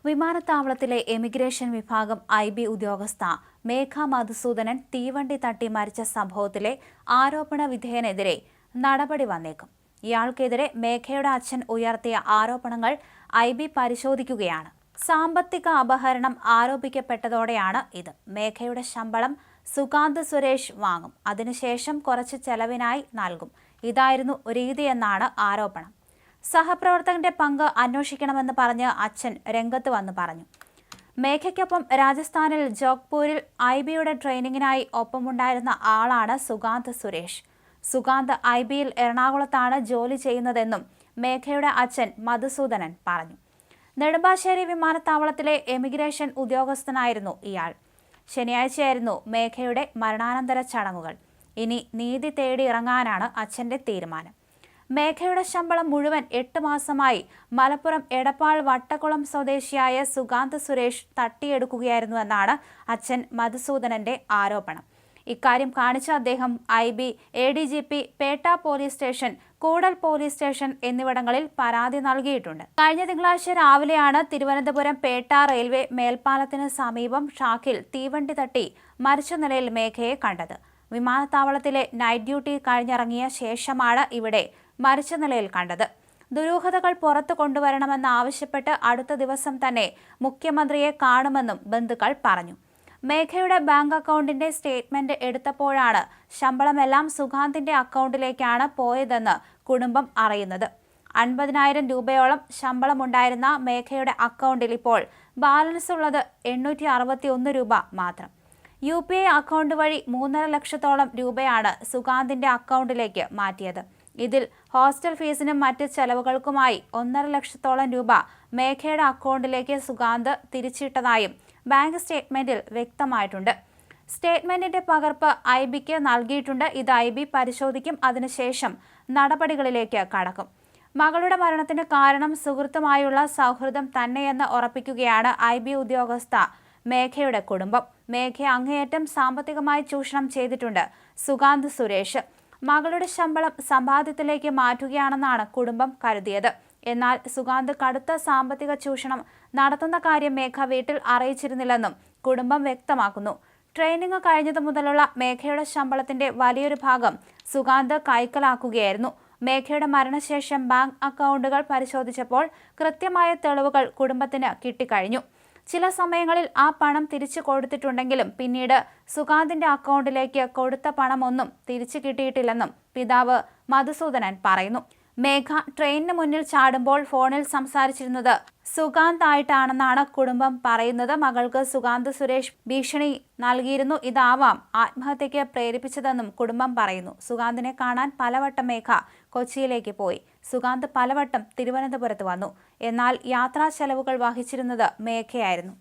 വിമാനത്താവളത്തിലെ എമിഗ്രേഷൻ വിഭാഗം IB ഉദ്യോഗസ്ഥ മേഘ മധുസൂദനൻ തീവണ്ടി തട്ടി മരിച്ച സംഭവത്തിലെ ആരോപണ വിധേയനെതിരെ നടപടി വന്നേക്കും. ഇയാൾക്കെതിരെ മേഘയുടെ അച്ഛൻ ഉയർത്തിയ ആരോപണങ്ങൾ IB പരിശോധിക്കുകയാണ്. സാമ്പത്തിക അപഹരണം ആരോപിക്കപ്പെട്ടതോടെയാണ് ഇത്. മേഘയുടെ ശമ്പളം സുകാന്ത് സുരേഷ് വാങ്ങും, അതിനുശേഷം കുറച്ച് ചെലവിനായി നൽകും. ഇതായിരുന്നു രീതിയെന്നാണ് ആരോപണം. സഹപ്രവർത്തകന്റെ പങ്ക് അന്വേഷിക്കണമെന്ന് പറഞ്ഞ് അച്ഛൻ രംഗത്ത് വന്ന് പറഞ്ഞു. മേഘയ്ക്കൊപ്പം രാജസ്ഥാനിൽ ജോഗ്പൂരിൽ IBയുടെ ട്രെയിനിങ്ങിനായി ഒപ്പമുണ്ടായിരുന്ന ആളാണ് സുകാന്ത് സുരേഷ്. സുകാന്ത് IBയിൽ എറണാകുളത്താണ് ജോലി ചെയ്യുന്നതെന്നും മേഘയുടെ അച്ഛൻ മധുസൂദനൻ പറഞ്ഞു. നെടുമ്പാശ്ശേരി വിമാനത്താവളത്തിലെ എമിഗ്രേഷൻ ഉദ്യോഗസ്ഥനായിരുന്നു ഇയാൾ. ശനിയാഴ്ചയായിരുന്നു മേഘയുടെ മരണാനന്തര ചടങ്ങുകൾ. ഇനി നീതി തേടി ഇറങ്ങാനാണ് അച്ഛന്റെ തീരുമാനം. മേഘയുടെ ശമ്പളം മുഴുവൻ 8 മാസമായി മലപ്പുറം എടപ്പാൾ വട്ടക്കുളം സ്വദേശിയായ സുകാന്ത് സുരേഷ് തട്ടിയെടുക്കുകയായിരുന്നുവെന്നാണ് അച്ഛൻ മധുസൂദനന്റെ ആരോപണം. ഇക്കാര്യം കാണിച്ച അദ്ദേഹം IB, ADGP, Pettah police station, Koodal police station എന്നിവിടങ്ങളിൽ പരാതി നൽകിയിട്ടുണ്ട്. കഴിഞ്ഞ തിങ്കളാഴ്ച രാവിലെയാണ് തിരുവനന്തപുരം പേട്ട റെയിൽവേ മേൽപ്പാലത്തിന് സമീപം ഷാക്കിൽ തീവണ്ടി തട്ടി മരിച്ച നിലയിൽ മേഘയെ കണ്ടത്. വിമാനത്താവളത്തിലെ നൈറ്റ് ഡ്യൂട്ടി കഴിഞ്ഞിറങ്ങിയ ശേഷമാണ് ഇവിടെ മരിച്ച നിലയിൽ കണ്ടത്. ദുരൂഹതകൾ പുറത്തു കൊണ്ടുവരണമെന്നാവശ്യപ്പെട്ട് അടുത്ത ദിവസം തന്നെ മുഖ്യമന്ത്രിയെ കാണുമെന്നും ബന്ധുക്കൾ പറഞ്ഞു. മേഘയുടെ ബാങ്ക് അക്കൗണ്ടിന്റെ സ്റ്റേറ്റ്മെന്റ് എടുത്തപ്പോഴാണ് ശമ്പളമെല്ലാം സുകാന്തിന്റെ അക്കൗണ്ടിലേക്കാണ് പോയതെന്ന് കുടുംബം അറിയുന്നത്. 50,000 രൂപയോളം ശമ്പളമുണ്ടായിരുന്ന മേഘയുടെ അക്കൗണ്ടിൽ ഇപ്പോൾ ബാലൻസ് ഉള്ളത് 861 രൂപ മാത്രം. UPI അക്കൗണ്ട് വഴി 3.5 ലക്ഷത്തോളം രൂപയാണ് സുകാന്തിന്റെ അക്കൗണ്ടിലേക്ക് മാറ്റിയത്. ഇതിൽ ഹോസ്റ്റൽ ഫീസിനും മറ്റ് ചെലവുകൾക്കുമായി 1.5 ലക്ഷത്തോളം രൂപ മേഘയുടെ അക്കൗണ്ടിലേക്ക് സുകാന്ത് തിരിച്ചിട്ടതായും ബാങ്ക് സ്റ്റേറ്റ്മെന്റിൽ വ്യക്തമായിട്ടുണ്ട്. സ്റ്റേറ്റ്മെന്റിന്റെ പകർപ്പ് IBക്ക് നൽകിയിട്ടുണ്ട്. ഇത് IB പരിശോധിക്കും. അതിനുശേഷം നടപടികളിലേക്ക് കടക്കും. മകളുടെ മരണത്തിന് കാരണം സുഹൃത്തുമായുള്ള സൗഹൃദം തന്നെയെന്ന് ഉറപ്പിക്കുകയാണ് IB ഉദ്യോഗസ്ഥ മേഘയുടെ കുടുംബം. മേഘയെ അങ്ങേയറ്റം സാമ്പത്തികമായി ചൂഷണം ചെയ്തിട്ടുണ്ട് സുകാന്ത് സുരേഷ്. മകളുടെ ശമ്പളം സമ്പാദ്യത്തിലേക്ക് മാറ്റുകയാണെന്നാണ് കുടുംബം കരുതിയത്. എന്നാൽ സുകാന്ത് കടുത്ത സാമ്പത്തിക ചൂഷണം നടത്തുന്ന കാര്യം മേഘ വീട്ടിൽ അറിയിച്ചിരുന്നില്ലെന്നും കുടുംബം വ്യക്തമാക്കുന്നു. ട്രെയിനിങ് കഴിഞ്ഞതു മുതലുള്ള മേഘയുടെ ശമ്പളത്തിന്റെ വലിയൊരു ഭാഗം സുകാന്ത് കൈക്കലാക്കുകയായിരുന്നു. മേഘയുടെ മരണശേഷം ബാങ്ക് അക്കൗണ്ടുകൾ പരിശോധിച്ചപ്പോൾ കൃത്യമായ തെളിവുകൾ കുടുംബത്തിന് കിട്ടിക്കഴിഞ്ഞു. ചില സമയങ്ങളിൽ ആ പണം തിരിച്ചു കൊടുത്തിട്ടുണ്ടെങ്കിലും പിന്നീട് സുകാന്തിന്റെ അക്കൗണ്ടിലേക്ക് കൊടുത്ത പണമൊന്നും തിരിച്ചു കിട്ടിയിട്ടില്ലെന്നും പിതാവ് മധുസൂദനൻ പറയുന്നു. മേഘ ട്രെയിനിന് മുന്നിൽ ചാടുമ്പോൾ ഫോണിൽ സംസാരിച്ചിരുന്നത് സുകാന്ത് ആയിട്ടാണെന്നാണ് കുടുംബം പറയുന്നത്. മകൾക്ക് സുകാന്ത് സുരേഷ് ഭീഷണി നൽകിയിരുന്നു. ഇതാവാം ആത്മഹത്യയ്ക്ക് പ്രേരിപ്പിച്ചതെന്നും കുടുംബം പറയുന്നു. സുകാന്തിനെ കാണാൻ പലവട്ടം മേഘ കൊച്ചിയിലേക്ക് പോയി. സുകാന്ത് പലവട്ടം തിരുവനന്തപുരത്ത് വന്നു. എന്നാൽ യാത്രാ ചെലവുകൾ വഹിച്ചിരുന്നത് മേഘയായിരുന്നു.